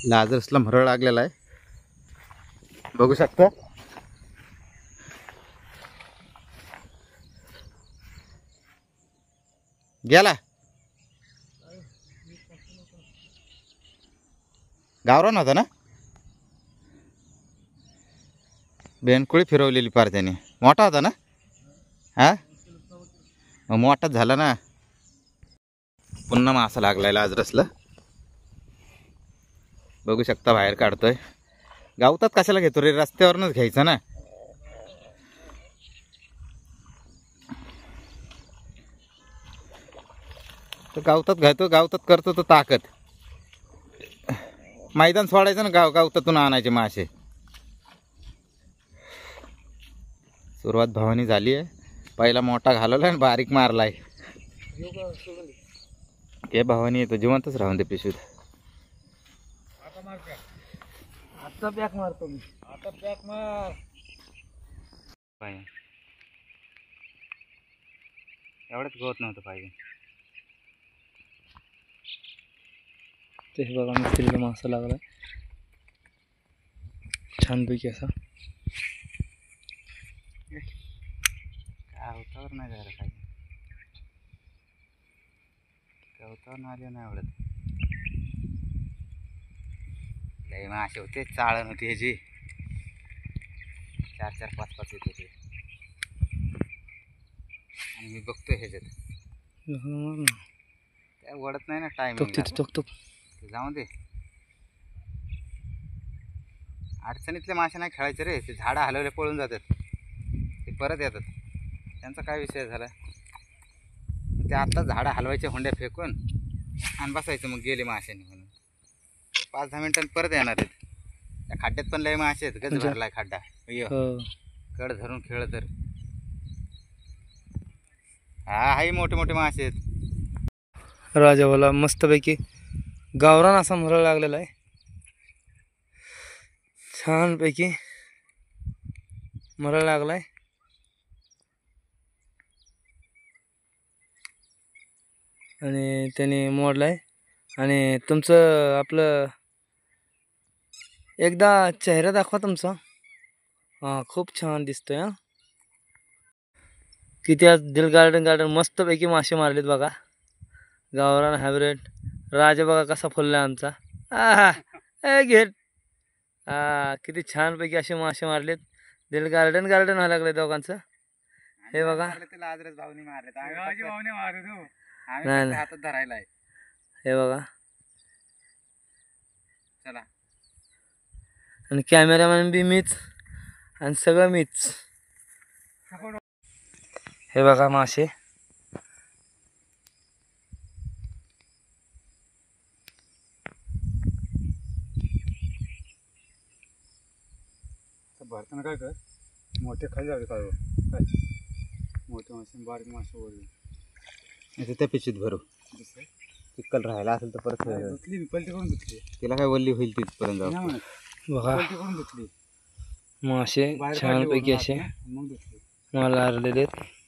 लाजरसला मरळ लागलेला आहे, बघू शकता. गेला गावरान होता ना, बेनकुळी फिरवलेली पार त्याने. मोठा होता ना हा, मोठाच झाला ना. पुन्हा मासा लागलाय लाजरसला, बघू शकता. बाहेर काढतोय. गावतात कशाला घेतो रे, रस्त्यावरनच घ्यायचं ना. तर गावतात घालतो, गावतात करतो तो ताकद. मैदान सोडायचं ना, गावतातून आणायचे मासे. सुरुवात भावानी झाली आहे. पहिला मोठा घालवला आणि बारीक मारलाय. हे भावानी येतो, जिवंतच राहून दे पिशवीत. आता पॅक मारतो मी, आता पॅक मार. एवढंच गवत नव्हतं पाहिजे. ते बघा मिस्त्रीला मासा लागलाय छानपैकी असा. गवतावर नाही जायला पाहिजे, गवतावर नाही नाही आवडत. लय मासे होते, चाळण होती ह्याची. 4-4, 5-5 येत होते. आणि मी बघतोय ह्याच्यात काय वडत नाही ना. टाइम जाऊ दे. अडचणीतले मासे नाही खेळायचे रे. ते झाडं हलवले पळून जातात, ते परत येतात. त्यांचा काय विषय झाला, ते आत्ता झाडं हलवायचे हुंड्या फेकून आणि बसायचं. मग गेले माशांनी म्हणून 5-10 मिनिटांनी परत येणार आहेत. त्या खड्ड्यात पण लय मासे आहेत. गज भरलाय खड्डा. कड धरून खेळ तर हाही मोठे मोठे मासे आहेत. राजावाला मस्तपैकी गावरान असा मरळ लागलेला आहे. छानपैकी मरळ लागलाय. आणि त्याने मोडलाय. आणि तुमचं आपलं एकदा चेहरा दाखवा तुमचा. हां, खूप छान दिसतोय. हां, किती आज दिल गार्डन मस्तपैकी मासे मारलेत बघा. गावरान हायब्रिड राजा बघा कसा फुललाय आमचा. घेट. किती छानपैकी असे मासे मारलेत. दिल गार्डन व्हायला लागले दोघांचं. हे बघा, नाही हातात धरायला आहे. हे बघा. चला. आणि कॅमेरामॅन बी मीच आणि सगळं मीच. हे बघा मासे. भरताना काय कर, मोठे खाली जावे काय मोठे मासे बारीक मासे वरले त्या पिशीत भरू. चिक्कल राहायला असेल तर परत धुतली, पलटी करून धुतली. तिला काय वल्ली होईल तिथपर्यंत जाऊ. बघा पलटी करून धुतली. मासे छानपैकी असे मला आलेले आहेत.